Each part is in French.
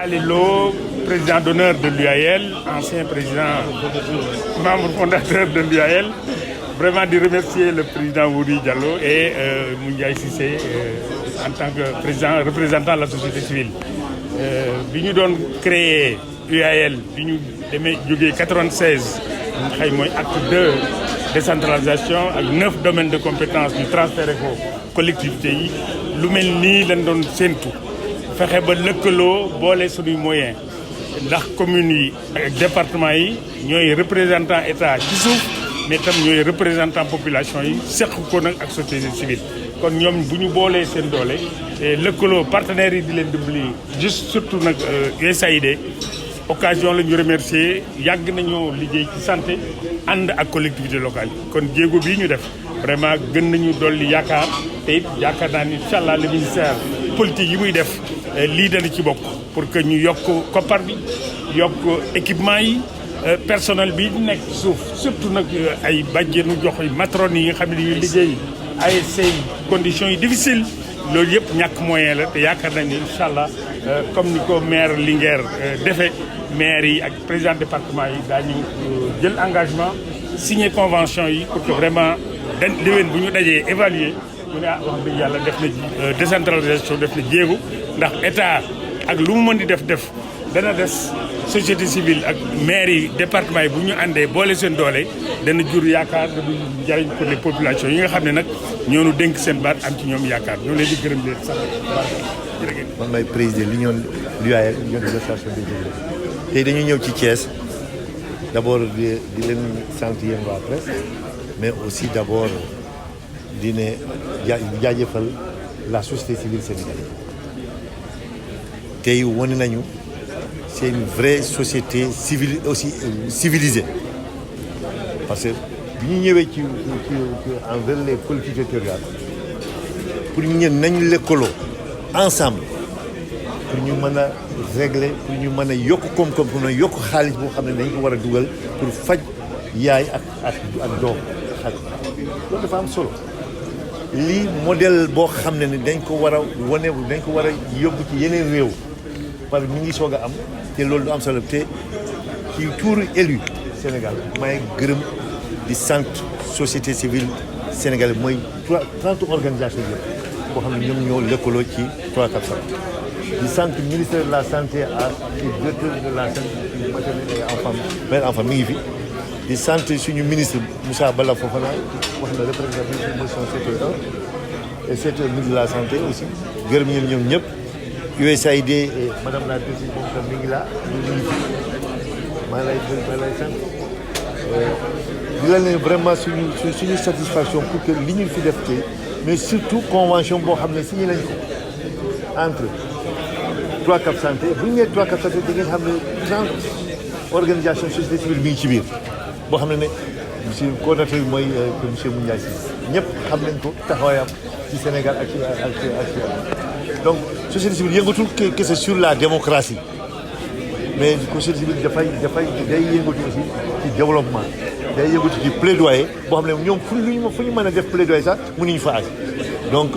Ali Lo, président d'honneur de l'UAL, ancien président, membre fondateur de l'UAL. Vraiment de remercier le président Wuri Diallo et Moundiaye Cissé en tant que président représentant de la société civile. Bi ñu doon créé UAL bi ñu demee jógee 96 xëy mooy acte 2 décentralisation ak 9 domaines de compétences ñu transféré ko collectivités yi lu mel nii lañ doon séntu fexe ba lëkkaloo boole suñuy moyens ndax communes yi ak départements yi ñooy représentant état ci suuf mais tam ñooy représentant population yi seq ko nag ak société civile kon ñoom bu ñu boolee seen doole lëkkaloo partenaires yi di leen dimbali juste surtout nag USAID occasion la ñu remercier yàgg nañoo liggéey ci santé ànd ak collectivité locale yi kon jéego bii ñu def vraiment gën nañu dolli yaakaar te it yaakaar naa ni incha allah le ministère politique yi muy def lii dana ci bokk pour que ñu yokk koppar bi yokk équipement yi personnel bi nekk suuf surtout nag ay bàjjenu jox matrone yi nga xam ne dañuy liggéey ay say conditions yi difficiles loolu yëpp ñàkk moyen la te yaakaar nañ ni incha allah comme ni ko maire Linguère defee maire yi ak président département yi daañu jël engagement signer convention yi pour que vraiment déwén bu ñu dajee évaluer mu ne wax dëgg yàlla def na décentralisation def na jéego ndax état ak lu mu mën di def dana des société civile ak maire yi département yi bu ñu àndee boole seen doole dana jur yaakaar da du njariñ pour les populations yi nga xam ne nag ñoonu dénk seen baat am ci ñoom yaakaar ñoo leen di gërëm leen sax jërëjëf. man may président l'union l'UAL union des associations des jeunes tey dañu ñëw ci Thiès d' abord di leen sant yéen waa presse mais aussi d' abord di ne jaajëfal la société civile sénégalaise tey wane nañu. C'est une vraie société civile aussi civilisée parce que bi ñu ñëwee ci envers les collectivités territoriales pour ñu nañu lëkkaloo ensemble pour ñu mën a régler pour ñu mën a yokk koom-koom pour ñu yokk xaalis boo xam ne dañ ko war a dugal pour faj yaay ak doom ak loolu dafa am solo lii modèle boo xam ne dañ ko war a wane dañ ko war a yóbbu ci yeneen réew parce que ñu ngi soog a am te loolu du am solo te ci tuuru élu Sénégal may gërëm di sant société civile sénégalaise mooy 30 organisations yëpp boo xam ne ñoom ñoo lëkkaloo ci 3-4 di sant ministère de la santé ak directeur de la santé maternelle et enfant mère enfant mi ngi fi di sant suñu ministre Moussa Bala Fofana wax na représentation mooy son secrétaire et secrétaire ministre de la santé aussi gërëm ñoom ñëpp USAID et madame la directrice moom tam mi ngi laa ñu ngi fi maa lay sant di la ne vraiment suñu satisfaction pour que li ñu fi def tey mais surtout convention boo xam ne signé nañ ko entre 3CAP santé bu ñu nee 3CAP santé da ngeen xam ne 30 organisation société civile mi ngi ci biir boo xam ne monsieur coordinateur bi mooy monsieur Moundiaye Sy ñëpp xam nañ ko taxawaayam ci Sénégal ak ci donc société civile yëngatul kese sur la démocratie mais société civile day yëngatu aussi ci développement day yëngatu ci plaidoyer boo xam ne ñoom fu ñu mën a def plaidoyer sax mënuñu fa àgg donc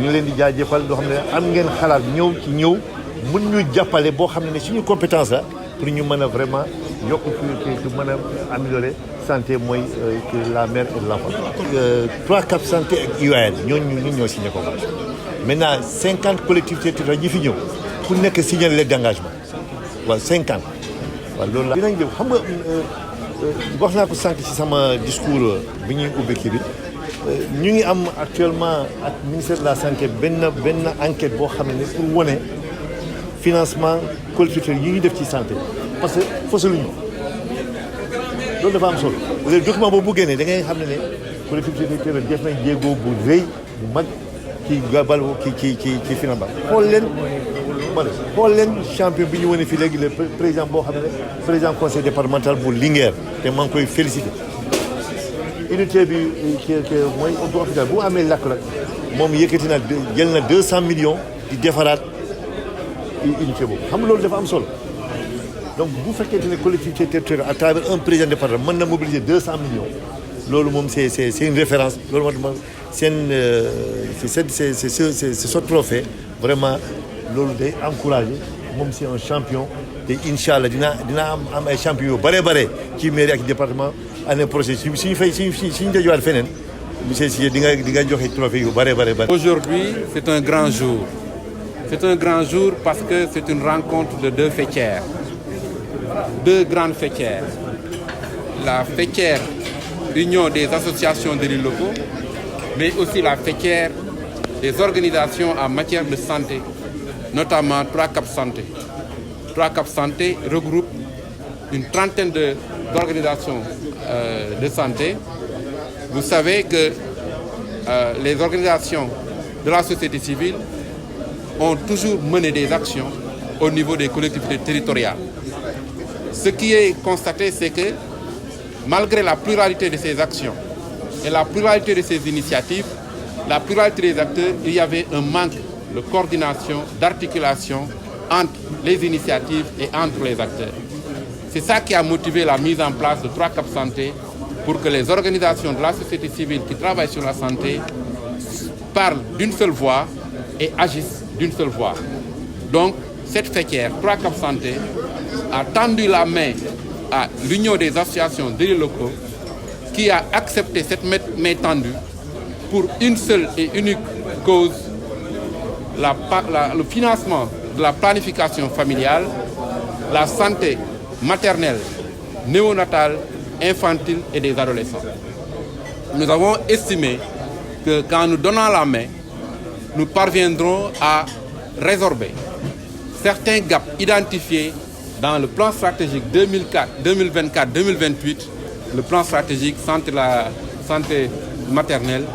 ñu leen di jaajëfal loo xam ne am ngeen xalaat ñëw mën ñu jàppale boo xam ne suñu compétence la pour ñu mën a vraiment yokk fi mën a améliorer santé mooy que la mère et l'enfant 3CAP santé ak UAL ñun ñoo signé convention maintenant 50 collectivités territoriales ñi fi ñëw ku nekk signé lettre d'engagement waaw 50 waaw loolu la dinañ jëm xam nga wax naa ko sànq ci sama discours bi ñuy ubbi kii bi ñu ngi am actuellement ak ministère de la santé benn enquête boo xam ne pour wane financement collectivité yi ñuy def ci santé parce que fasaluñu ko loolu dafa am solo le document boobu bu génnee da ngay xam ne collectivité territoriale def nañ jéego bu rëy bu mag ci gabal ci financement xool leen champion bi ñu wane fii léegi le président boo xam ne président conseil départemental bu Linguère te maa ngi koy félicité unité bi mooy hôpital bu amee lakk la moom yëkkati na jël na 200 millions di defaraat unité boobu xam nga loolu dafa am solo donc bu fekkente ne collectivité territoriale à travers un président département mën na mobiliser 200 millions loolu moom c'est une référence loolu moo tax c'est ce trophée vraiment loolu day encouragé moom c'est un champion te incha allah dina am ay champion yu bare ci mairie ak département année prochaine suñu dajewaat feneen monsieur Cissé di nga joxe trophée yu bare. Aujourd'hui, c'est un grand jour. C'est un grand jour parce que c'est une rencontre de deux faîtières, deux grandes faîtières. La faîtière Union des associations d'élus locaux, mais aussi la faîtière des organisations en matière de santé, notamment 3CAP Santé. 3CAP Santé regroupe une trentaine d'organisations de santé. Vous savez que les organisations de la société civile ont toujours mené des actions au niveau des collectivités territoriales. Ce qui est constaté, c'est que malgré la pluralité de ces actions et la pluralité de ces initiatives, la pluralité des acteurs, il y avait un manque de coordination, d'articulation entre les initiatives et entre les acteurs. C'est ça qui a motivé la mise en place de 3CAP Santé pour que les organisations de la société civile qui travaillent sur la santé parlent d'une seule voix et agissent d'une seule voix. Donc, cette faîtière, 3CAP Santé, a tendu la main à l'Union des associations d'élus locaux qui a accepté cette main tendue pour une seule et unique cause, le financement de la planification familiale, la santé maternelle, néonatale, infantile et des adolescents. Nous avons estimé que qu'en nous donnant la main, nous parviendrons à résorber certains gaps identifiés dans le plan stratégique 2024-2028, le plan stratégique santé maternelle,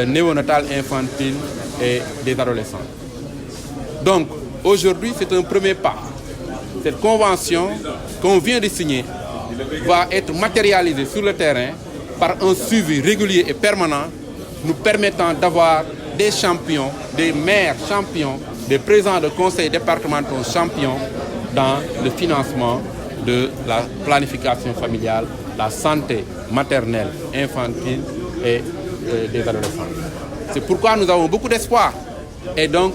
néonatale, infantile et des adolescents. Donc, aujourd'hui, c'est un premier pas. Cette convention qu'on vient de signer va être matérialisée sur le terrain par un suivi régulier et permanent, nous permettant d'avoir des champions, des maires champions, des présidents de conseils départementaux champions dans le financement de la planification familiale, la santé maternelle, infantile et des adolescents. C'est pourquoi nous avons beaucoup d'espoir. Et donc,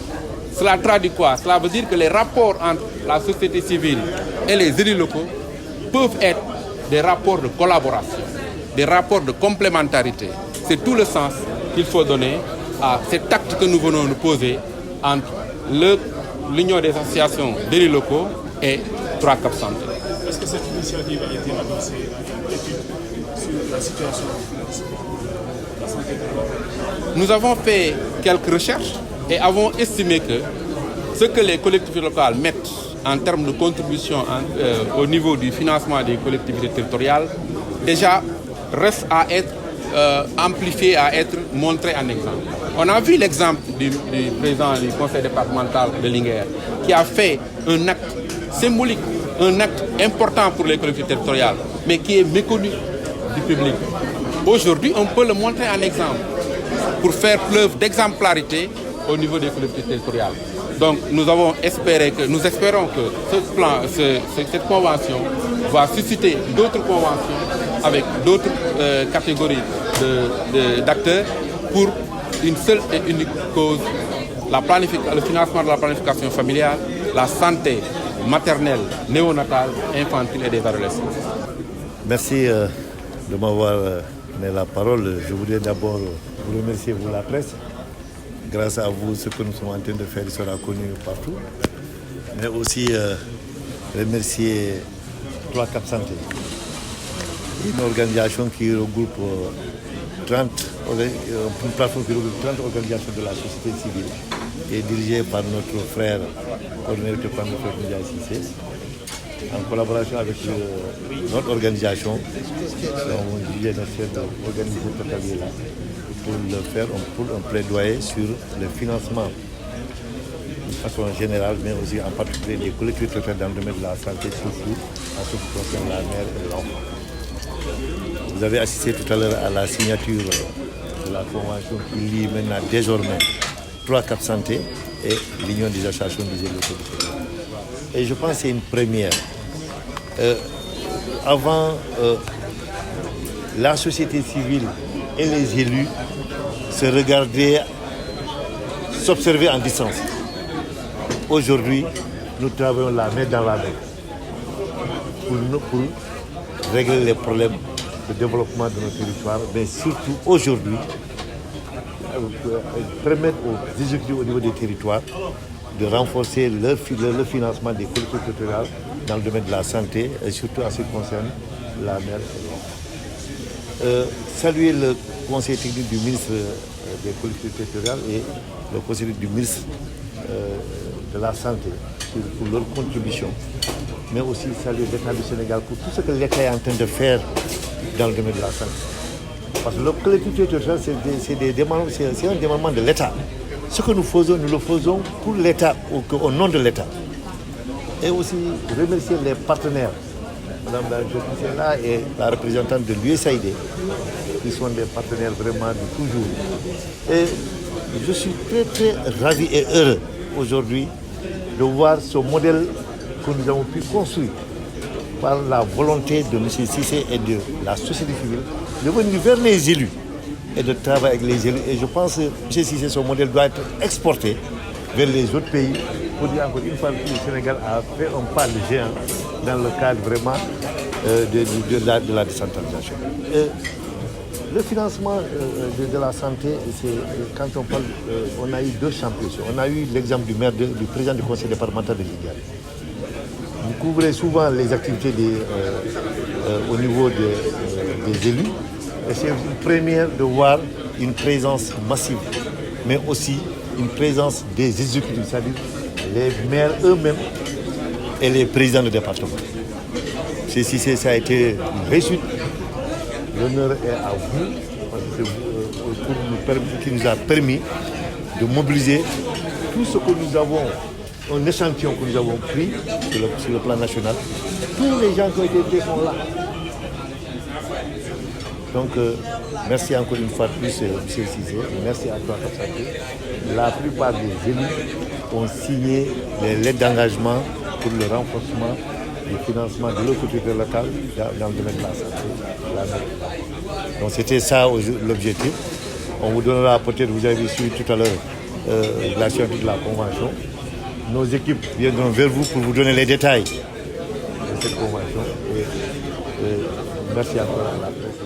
cela traduit quoi? Cela veut dire que les rapports entre la société civile et les élus locaux peuvent être des rapports de collaboration, des rapports de complémentarité. C'est tout le sens qu'il faut donner à cet acte que nous venons de poser entre l'Union des associations d'élus locaux et 3CAP Santé. Est-ce que cette initiative a été annoncée en étude sur la situation de la santé de l'homme? Nous avons fait quelques recherches et avons estimé que ce que les collectivités locales mettent en termes de contribution au niveau du financement des collectivités territoriales, déjà reste à être amplifié, à être montré en exemple. On a vu l'exemple du président du conseil départemental de Linguère qui a fait un acte symbolique, un acte important pour les collectivités territoriales, mais qui est méconnu du public. Aujourd'hui, on peut le montrer en exemple pour faire preuve d'exemplarité au niveau des collectivités territoriales. Donc nous espérons que cette convention va susciter d'autres conventions avec d'autres catégories d'acteurs pour une seule et unique cause, le financement de la planification familiale, la santé maternelle, néonatale, infantile et des adolescents. Merci de m'avoir donné la parole. Je voudrais d'abord vous remercier, vous la presse. Grâce à vous, ce que nous sommes en train de faire sera connu partout. Mais aussi remercier 3CAP Santé, une organisation qui regroupe une plateforme qui regroupe 30 organisations de la société civile et dirigée par notre frère, coordonné par notre frère Moundiaye Cissé, en collaboration avec notre organisation. On vient d'organiser cet atelier-là pour le faire pour un plaidoyer sur le financement de façon générale, mais aussi en particulier des collectivités dans le domaine de la santé, surtout en ce qui concerne la mère et l'enfant. Vous avez assisté tout à l'heure à la signature de la convention qui lie maintenant désormais 3CAP Santé et l'Union des associations des élus locaux. Et je pense que c'est une première. Avant, la société civile et les élus se regardaient, s'observaient en distance. Aujourd'hui, nous travaillons la main dans la main pour régler les problèmes de développement de nos territoires, mais surtout aujourd'hui, permettre aux exécutifs au niveau des territoires de renforcer le financement des collectivités territoriales dans le domaine de la santé et surtout en ce qui concerne la mer et l'eau. Saluer le conseil technique du ministre des collectivités territoriales et le conseil du ministre de la santé pour leur contribution, mais aussi saluer l'État du Sénégal pour tout ce que l'État est en train de faire dans le domaine de la santé. Parce que le collectivité territoriale, c'est un demandement de l'État. Ce que nous faisons, nous le faisons pour l'État, au nom de l'État. Et aussi remercier les partenaires. Madame la justice est là et la représentante de l'USAID, qui sont des partenaires vraiment de toujours. Et je suis très très ravi et heureux aujourd'hui de voir ce modèle que nous avons pu construire par la volonté de M. Cissé et de la société civile de venir vers les élus et de travailler avec les élus. Et je pense que M. Cissé, son modèle doit être exporté vers les autres pays pour dire encore une fois que le Sénégal a fait un pas de géant dans le cadre vraiment de la décentralisation. Le financement de la santé, quand on parle, on a eu deux champions. On a eu l'exemple du président du conseil départemental de Linguère. Vous couvrez souvent les activités au niveau des élus. Et c'est une première de voir une présence massive, mais aussi une présence des exécutifs, c'est-à-dire les maires eux-mêmes et les présidents de département. Si ça a été une réussite, l'honneur est à vous, parce que c'est qui nous a permis de mobiliser tout ce que nous avons, un échantillon que nous avons pris sur le plan national. Tous les gens qui ont été faits sont là. Donc, merci encore une fois de plus, M. Cissé. Merci à toi, Kapsaki. La plupart des élus ont signé les lettres d'engagement pour le renforcement du financement de l'autorité locale dans le domaine de la santé. Donc, c'était ça l'objectif. On vous donnera peut-être, vous avez suivi tout à l'heure la signature de la convention. Nos équipes viendront vers vous pour vous donner les détails de cette convention. Et merci encore à la presse.